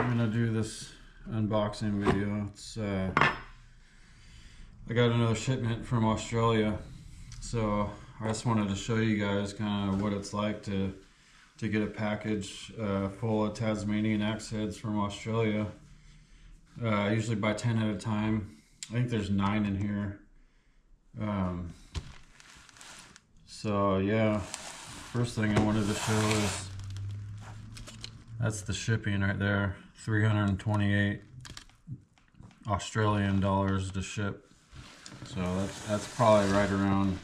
I'm gonna do this unboxing video. It's I got another shipment from Australia, so I just wanted to show you guys kind of what it's like to get a package full of Tasmanian axe heads from Australia. I usually buy 10 at a time. I think there's 9 in here. So yeah, first thing I wanted to show is that's the shipping right there. 328 Australian dollars to ship. So that's probably right around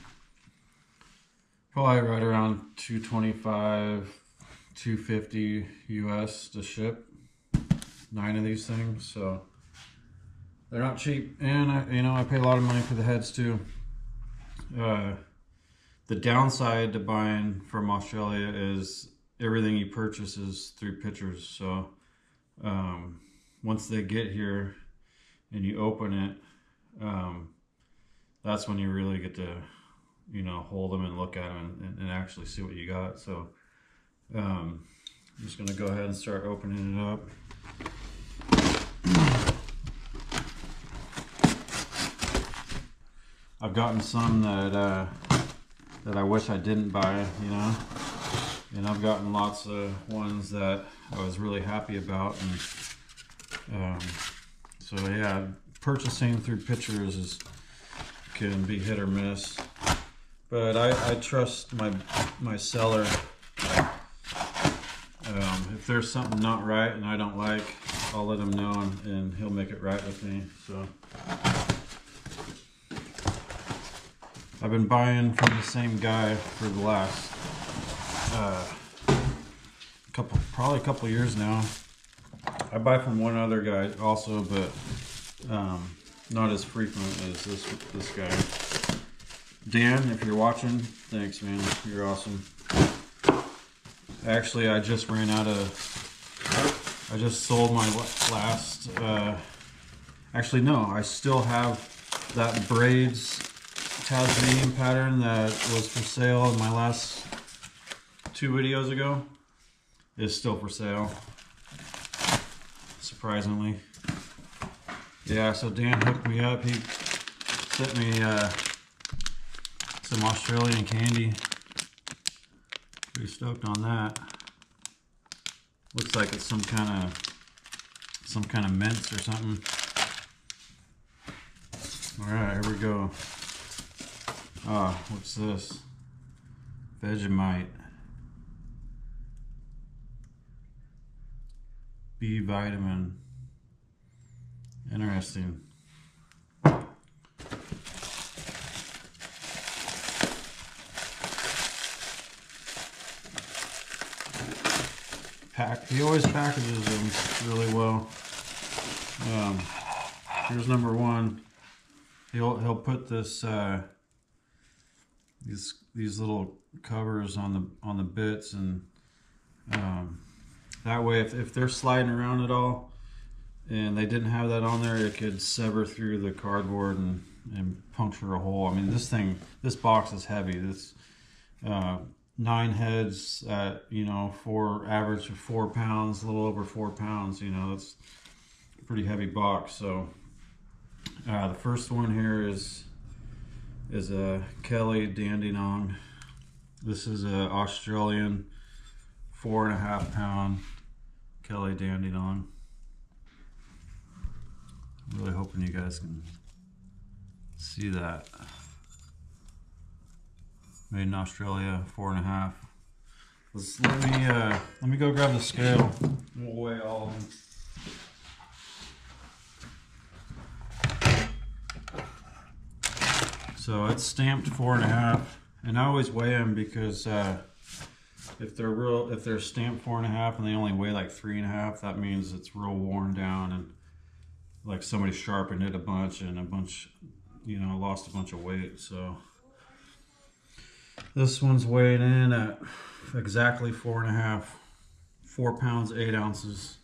225, 250 US to ship 9 of these things. So they're not cheap, and I pay a lot of money for the heads too. The downside to buying from Australia is everything you purchase is through pictures. So once they get here and you open it, that's when you really get to hold them and look at them and actually see what you got. So I'm just gonna go ahead and start opening it up. I've gotten some that I wish I didn't buy, and I've gotten lots of ones that I was really happy about. And so yeah, purchasing through pictures can be hit or miss, but I trust my seller. If there's something not right and I don't like, I'll let him know, and he'll make it right with me. So I've been buying from the same guy for the last probably a couple years now. I buy from one other guy also, but not as frequent as this guy. Dan, if you're watching, thanks, man. You're awesome. Actually, I just sold my last. Actually, no, I still have that braids Tasmanian pattern that was for sale in my last 2 videos ago. Is still for sale, surprisingly. Yeah, so Dan hooked me up. He sent me some Australian candy. Pretty stoked on that. Looks like it's some kind of mints or something. All right, here we go. Ah, what's this? Vegemite. B vitamin. Interesting. He always packages them really well. Here's number 1. He'll put this these little covers on the bits, and that way if they're sliding around at all and they didn't have that on there, it could sever through the cardboard and puncture a hole. I mean, this box is heavy. This 9 heads at average of 4 pounds, a little over 4 pounds. That's a pretty heavy box. So the first one here is a Kelly Dandenong. This is a Australian 4.5 pound Kelly Dandenong. I'm really hoping you guys can see that. Made in Australia, 4.5. Let me go grab the scale. We'll weigh all of them. So it's stamped 4.5, and I always weigh them because if they're stamped 4.5 and they only weigh like 3.5, that means it's real worn down and like somebody sharpened it a bunch and lost a bunch of weight. So this one's weighing in at exactly 4.5, 4 pounds 8 ounces.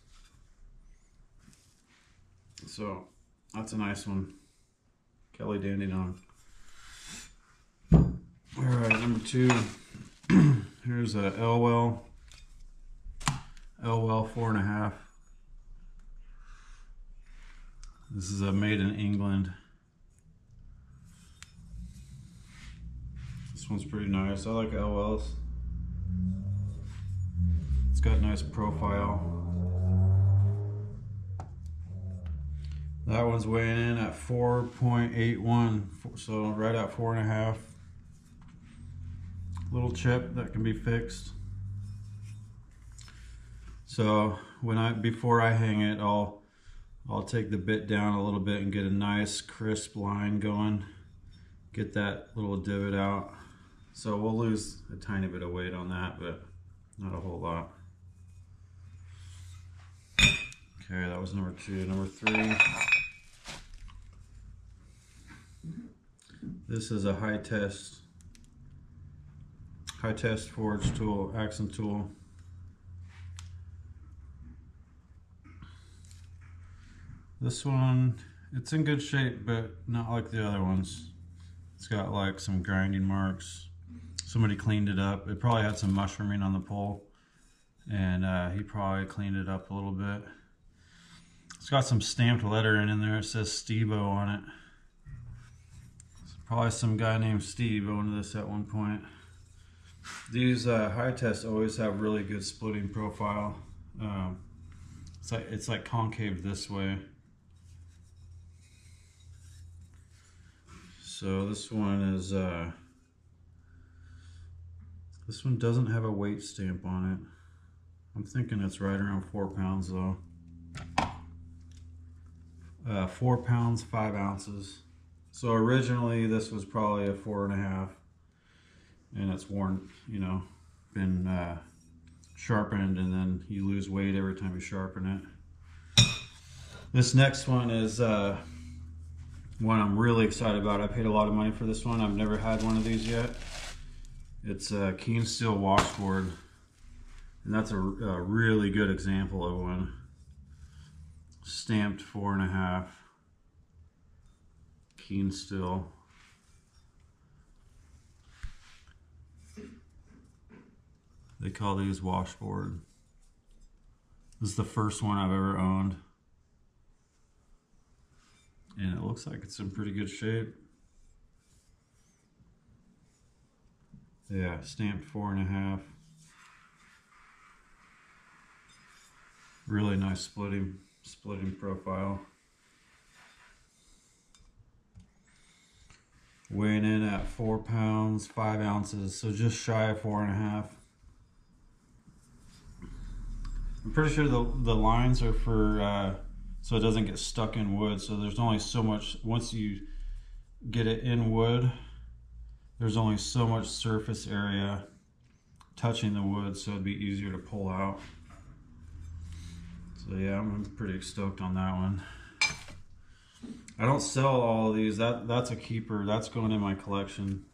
So that's a nice one, Kelly Dandenong. All right, number 2. Here's a Elwell 4.5. This is a made in England. This one's pretty nice. I like LLs. It's got a nice profile. That one's weighing in at 4.81, so right at 4.5. Little chip that can be fixed. So before I hang it, I'll take the bit down a little bit and get a nice crisp line going. Get that little divot out. So we'll lose a tiny bit of weight on that, but not a whole lot. Okay, that was number 2. Number 3. This is a high test forge tool, accent tool. This one, it's in good shape, but not like the other ones. It's got like some grinding marks. Somebody cleaned it up. It probably had some mushrooming on the pole, and he probably cleaned it up a little bit. It's got some stamped lettering in there. It says Steve-O on it. Probably some guy named Steve owned this at one point. These high tests always have really good splitting profile. It's like concave this way. So this one is this one doesn't have a weight stamp on it. I'm thinking it's right around 4 pounds though. 4 pounds 5 ounces. So originally this was probably a 4.5, and it's worn, you know, been sharpened, and then you lose weight every time you sharpen it. This next one is one I'm really excited about. I paid a lot of money for this one. I've never had one of these yet. It's a keen steel washboard, and that's a really good example of one. Stamped 4.5. Keen steel. They call these washboard. This is the first one I've ever owned, and it looks like it's in pretty good shape. Yeah, stamped 4.5. Really nice splitting profile. Weighing in at 4 pounds 5 ounces, so just shy of 4.5. I'm pretty sure the lines are for so it doesn't get stuck in wood. So there's only so much, once you get it in wood, there's only so much surface area touching the wood, so it'd be easier to pull out. So yeah, I'm pretty stoked on that one. I don't sell all of these. That's a keeper. That's going in my collection.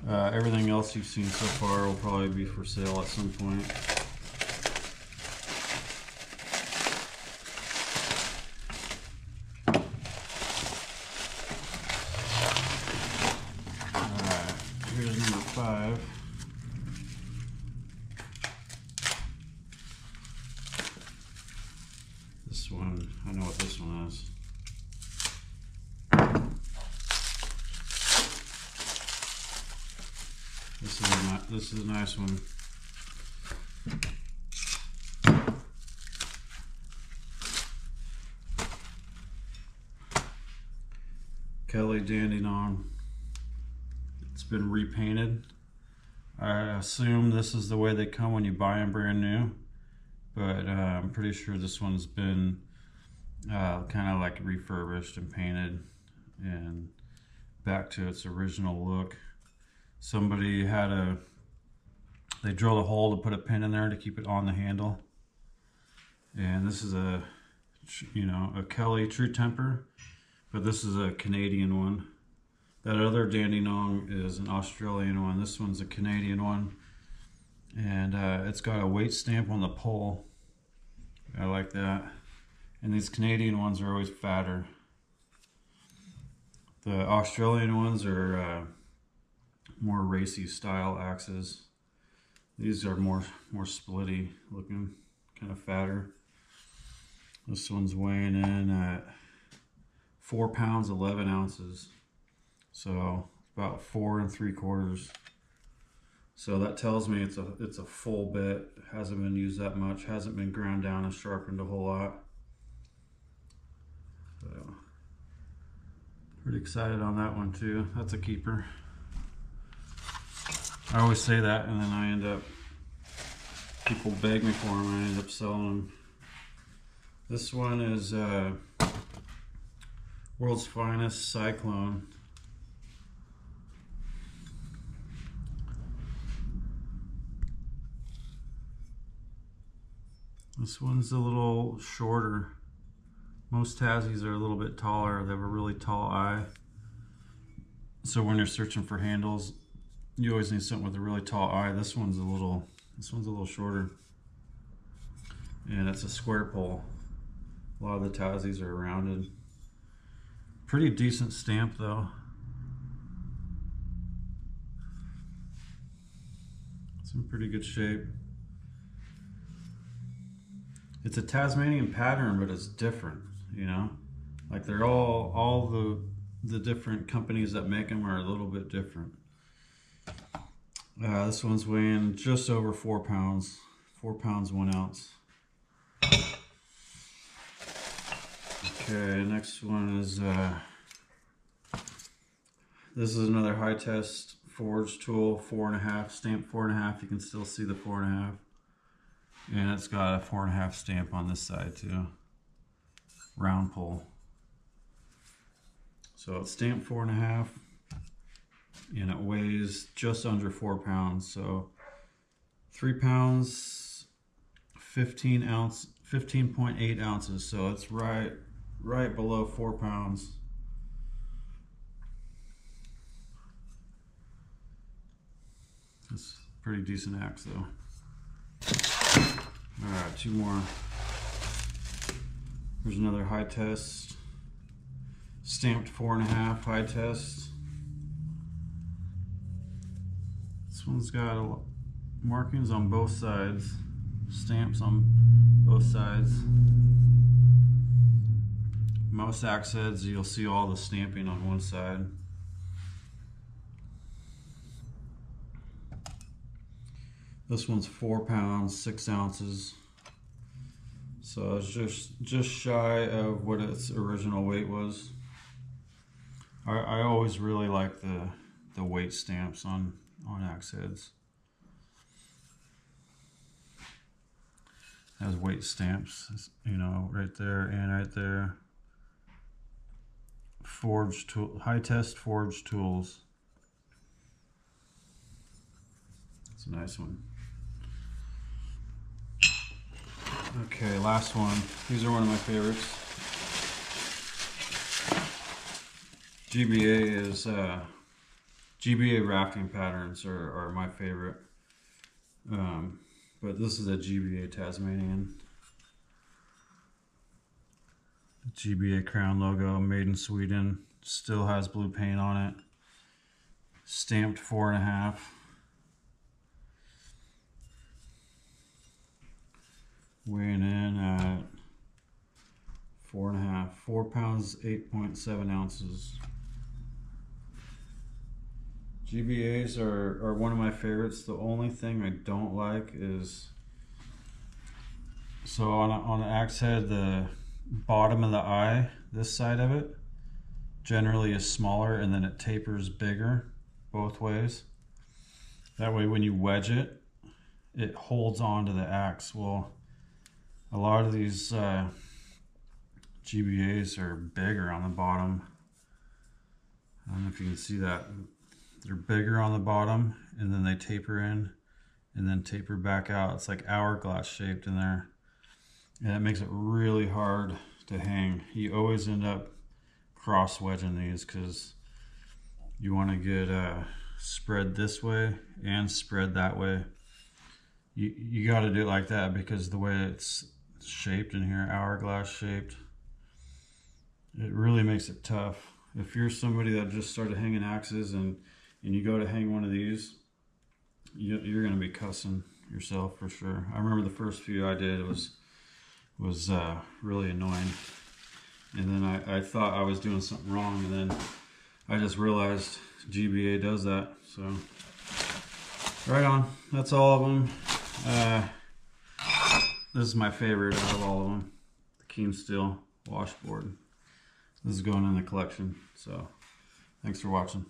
Everything else you've seen so far will probably be for sale at some point. Alright, here's number 5. This one, I know what this one is. This is a nice one. Kelly Dandenong. It's been repainted. I assume this is the way they come when you buy them brand new, but I'm pretty sure this one's been kind of like refurbished and painted and back to its original look. Somebody they drilled a hole to put a pin in there to keep it on the handle. And this is a Kelly True Temper, but this is a Canadian one. That other Dandenong is an Australian one. This one's a Canadian one. And it's got a weight stamp on the pole. I like that. And these Canadian ones are always fatter. The Australian ones are more racy style axes. These are more splitty looking, kind of fatter. This one's weighing in at 4 pounds 11 ounces, so about 4 3/4. So that tells me it's a full bit. Hasn't been used that much. Hasn't been ground down and sharpened a whole lot. So pretty excited on that one too. That's a keeper. I always say that, and then I end up, people beg me for them, and I end up selling them. This one is World's Finest Cyclone. This one's a little shorter. Most Tassies are a little bit taller. They have a really tall eye. So when you're searching for handles, you always need something with a really tall eye. This one's a little shorter. And it's a square pole. A lot of the Tassies are rounded. Pretty decent stamp though. It's in pretty good shape. It's a Tasmanian pattern, but it's different, you know? Like they're all the different companies that make them are a little bit different. This one's weighing just over 4 pounds. 4 pounds 1 ounce. Okay, next one is this is another high test forge tool, 4.5, stamp 4.5. You can still see the 4.5. And it's got a 4.5 stamp on this side too. Round pull. So it's stamped 4.5, and it weighs just under 4 pounds. So 3 pounds, 15.8 ounces. So it's right below 4 pounds. It's a pretty decent axe though. Alright, 2 more. Here's another high test. Stamped 4.5 high test. This one's got markings on both sides. Stamps on both sides. Most axe heads, you'll see all the stamping on one side. This one's 4 pounds 6 ounces, so it's just shy of what its original weight was. I always really like the weight stamps on axe heads. It has weight stamps, you know, right there and right there. Forge tool, high test forge tools. It's a nice one. Okay, last one. These are one of my favorites. GBA rafting patterns are my favorite. But this is a GBA Tasmanian. GBA crown logo, made in Sweden. Still has blue paint on it. Stamped 4.5. Weighing in at 4.5, 4 pounds 8.7 ounces. GBAs are one of my favorites. The only thing I don't like is, so on the axe head, the bottom of the eye, this side of it, generally is smaller, and then it tapers bigger both ways. That way when you wedge it, it holds onto the axe. Well, a lot of these GBAs are bigger on the bottom. I don't know if you can see that. They're bigger on the bottom, and then they taper in and then taper back out. It's like hourglass shaped in there, and it makes it really hard to hang. You always end up cross wedging these because you want to get spread this way and spread that way. You got to do it like that because the way it's shaped in here, hourglass shaped, it really makes it tough. If you're somebody that just started hanging axes and you go to hang one of these, you're going to be cussing yourself for sure. I remember the first few I did was really annoying. And then I thought I was doing something wrong, and then I just realized GBA does that. So right on. That's all of them. This is my favorite out of all of them. The Keen Steel washboard. This is going in the collection. So thanks for watching.